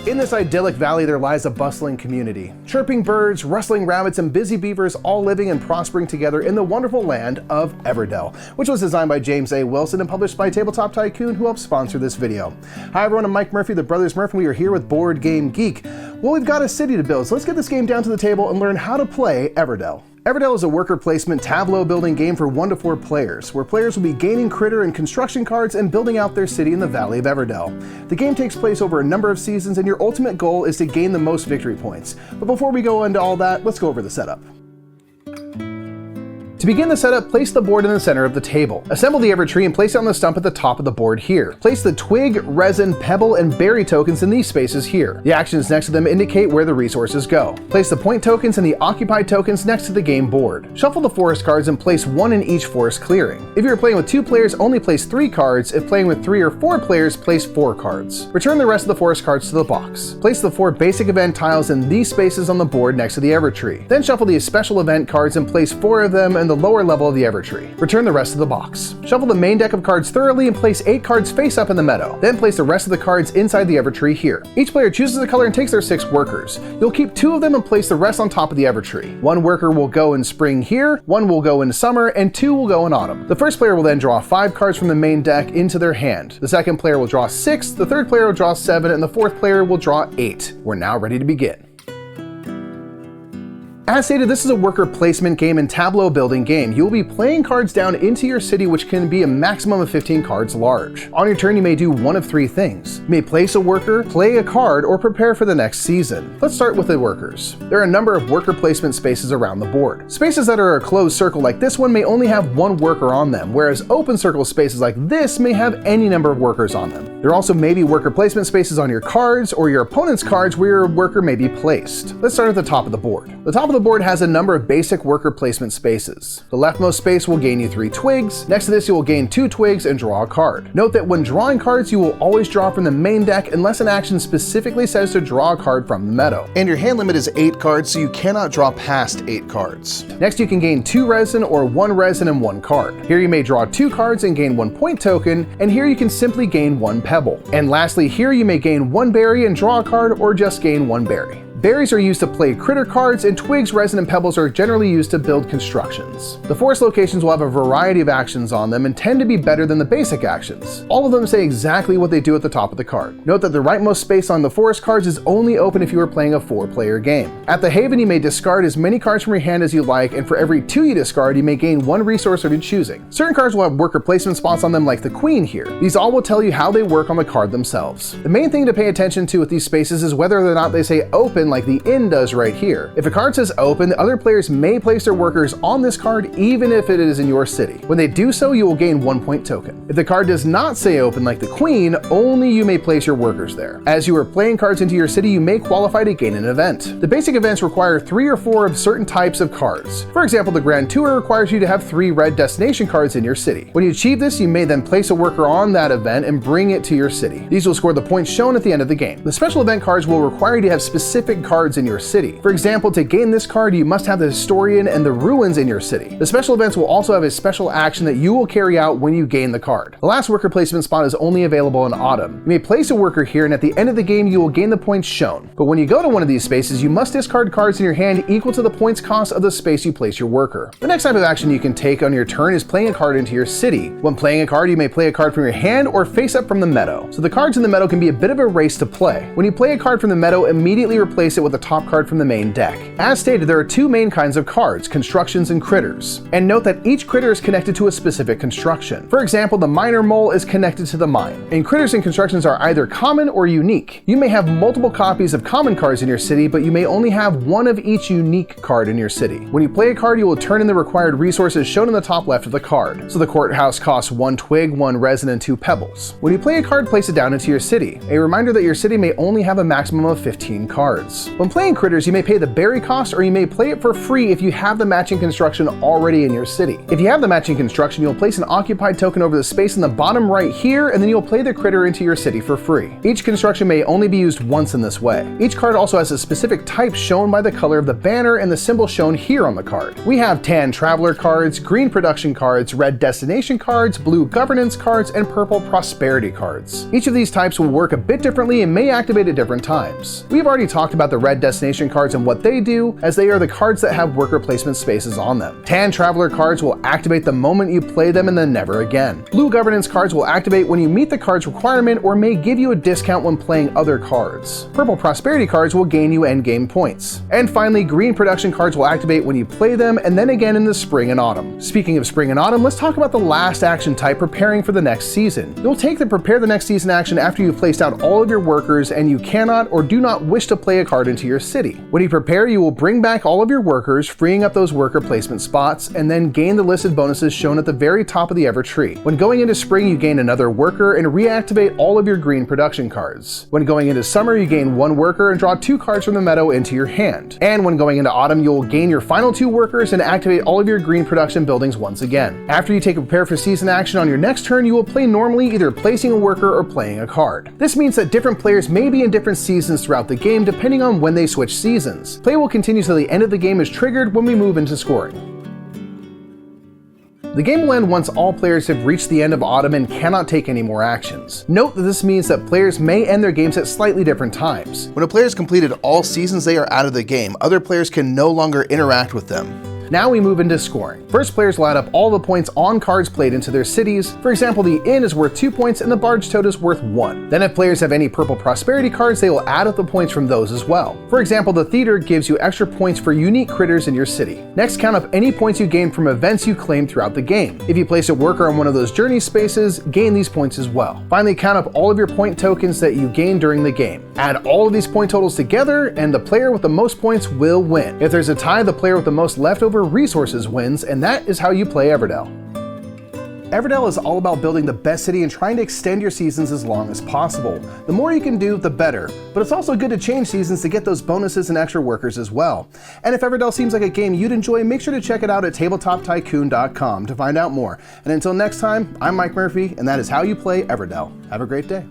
In this idyllic valley there lies a bustling community. Chirping birds, rustling rabbits, and busy beavers all living and prospering together in the wonderful land of Everdell, which was designed by James A. Wilson and published by Tabletop Tycoon, who helped sponsor this video. Hi everyone, I'm Mike Murphy, the Brothers Murph, and we are here with Board Game Geek. Well, we've got a city to build, so let's get this game down to the table and learn how to play Everdell. Everdell is a worker placement tableau building game for 1 to 4 players, where players will be gaining critter and construction cards and building out their city in the Valley of Everdell. The game takes place over a number of seasons, and your ultimate goal is to gain the most victory points. But before we go into all that, let's go over the setup. To begin the setup, place the board in the center of the table. Assemble the Evertree and place it on the stump at the top of the board here. Place the twig, resin, pebble, and berry tokens in these spaces here. The actions next to them indicate where the resources go. Place the point tokens and the occupied tokens next to the game board. Shuffle the forest cards and place 1 in each forest clearing. If you're playing with 2 players, only place 3 cards. If playing with 3 or 4 players, place 4 cards. Return the rest of the forest cards to the box. Place the 4 basic event tiles in these spaces on the board next to the Evertree. Then shuffle the special event cards and place 4 of them in the lower level of the Evertree. Return the rest of the box. Shuffle the main deck of cards thoroughly and place 8 cards face up in the meadow. Then place the rest of the cards inside the Evertree here. Each player chooses a color and takes their 6 workers. You'll keep 2 of them and place the rest on top of the Evertree. 1 worker will go in spring here, 1 will go in summer, and 2 will go in autumn. The first player will then draw 5 cards from the main deck into their hand. The second player will draw 6, the third player will draw 7, and the fourth player will draw 8. We're now ready to begin. As stated, this is a worker placement game and tableau building game. You will be playing cards down into your city, which can be a maximum of 15 cards large. On your turn, you may do one of 3 things. You may place a worker, play a card, or prepare for the next season. Let's start with the workers. There are a number of worker placement spaces around the board. Spaces that are a closed circle like this one may only have 1 worker on them, whereas open circle spaces like this may have any number of workers on them. There also may be worker placement spaces on your cards or your opponent's cards where your worker may be placed. Let's start at the top of the board. The top of the board has a number of basic worker placement spaces. The leftmost space will gain you 3 twigs. Next to this, you will gain 2 twigs and draw a card. Note that when drawing cards, you will always draw from the main deck unless an action specifically says to draw a card from the meadow. And your hand limit is 8 cards, so you cannot draw past 8 cards. Next, you can gain 2 resin or 1 resin and 1 card. Here you may draw 2 cards and gain 1 point token, and here you can simply gain 1 pebble. And lastly, here you may gain 1 berry and draw a card, or just gain 1 berry. Berries are used to play critter cards, and twigs, resin, and pebbles are generally used to build constructions. The forest locations will have a variety of actions on them and tend to be better than the basic actions. All of them say exactly what they do at the top of the card. Note that the rightmost space on the forest cards is only open if you are playing a 4-player game. At the Haven, you may discard as many cards from your hand as you like, and for every 2 you discard, you may gain 1 resource of your choosing. Certain cards will have worker placement spots on them like the Queen here. These all will tell you how they work on the card themselves. The main thing to pay attention to with these spaces is whether or not they say open like the inn does right here. If a card says open, the other players may place their workers on this card even if it is in your city. When they do so, you will gain 1 point token. If the card does not say open like the Queen, only you may place your workers there. As you are playing cards into your city, you may qualify to gain an event. The basic events require 3 or 4 of certain types of cards. For example, the Grand Tour requires you to have 3 red destination cards in your city. When you achieve this, you may then place a worker on that event and bring it to your city. These will score the points shown at the end of the game. The special event cards will require you to have specific cards in your city. For example, to gain this card, you must have the Historian and the Ruins in your city. The special events will also have a special action that you will carry out when you gain the card. The last worker placement spot is only available in autumn. You may place a worker here, and at the end of the game, you will gain the points shown. But when you go to one of these spaces, you must discard cards in your hand equal to the points cost of the space you place your worker. The next type of action you can take on your turn is playing a card into your city. When playing a card, you may play a card from your hand or face up from the meadow. So the cards in the meadow can be a bit of a race to play. When you play a card from the meadow, immediately replace it with the top card from the main deck. As stated, there are 2 main kinds of cards, constructions and critters. And note that each critter is connected to a specific construction. For example, the miner mole is connected to the mine. And critters and constructions are either common or unique. You may have multiple copies of common cards in your city, but you may only have 1 of each unique card in your city. When you play a card, you will turn in the required resources shown in the top left of the card. So the courthouse costs 1 twig, 1 resin, and 2 pebbles. When you play a card, place it down into your city. A reminder that your city may only have a maximum of 15 cards. cards. When playing critters, you may pay the berry cost or you may play it for free if you have the matching construction already in your city. If you have the matching construction, you'll place an occupied token over the space in the bottom right here, and then you'll play the critter into your city for free. Each construction may only be used once in this way. Each card also has a specific type shown by the color of the banner and the symbol shown here on the card. We have tan traveler cards, green production cards, red destination cards, blue governance cards, and purple prosperity cards. Each of these types will work a bit differently and may activate at different times. We've already talked about the red destination cards and what they do, as they are the cards that have worker placement spaces on them. Tan traveler cards will activate the moment you play them and then never again. Blue governance cards will activate when you meet the card's requirement or may give you a discount when playing other cards. Purple prosperity cards will gain you endgame points. And finally, green production cards will activate when you play them and then again in the spring and autumn. Speaking of spring and autumn, let's talk about the last action type, preparing for the next season. You'll take the prepare the next season action after you've placed out all of your workers and you cannot or do not wish to play a card into your city. When you prepare, you will bring back all of your workers, freeing up those worker placement spots, and then gain the listed bonuses shown at the very top of the Ever tree. When going into spring, you gain another worker and reactivate all of your green production cards. When going into summer, you gain one worker and draw 2 cards from the meadow into your hand. And when going into autumn, you'll gain your final 2 workers and activate all of your green production buildings once again. After you take a prepare for season action on your next turn, you will play normally, either placing a worker or playing a card. This means that different players may be in different seasons throughout the game depending on when they switch seasons. Play will continue till the end of the game is triggered when we move into scoring. The game will end once all players have reached the end of autumn and cannot take any more actions. Note that this means that players may end their games at slightly different times. When a player has completed all seasons, they are out of the game. Other players can no longer interact with them. Now we move into scoring. First, players will add up all the points on cards played into their cities. For example, the inn is worth 2 points and the barge toad is worth 1. Then if players have any purple prosperity cards, they will add up the points from those as well. For example, the theater gives you extra points for unique critters in your city. Next, count up any points you gain from events you claim throughout the game. If you place a worker on one of those journey spaces, gain these points as well. Finally, count up all of your point tokens that you gain during the game. Add all of these point totals together and the player with the most points will win. If there's a tie, the player with the most leftover resources wins, and that is how you play Everdell. Everdell is all about building the best city and trying to extend your seasons as long as possible. The more you can do, the better. But it's also good to change seasons to get those bonuses and extra workers as well. And if Everdell seems like a game you'd enjoy, make sure to check it out at tabletoptycoon.com to find out more. And until next time, I'm Mike Murphy, and that is how you play Everdell. Have a great day.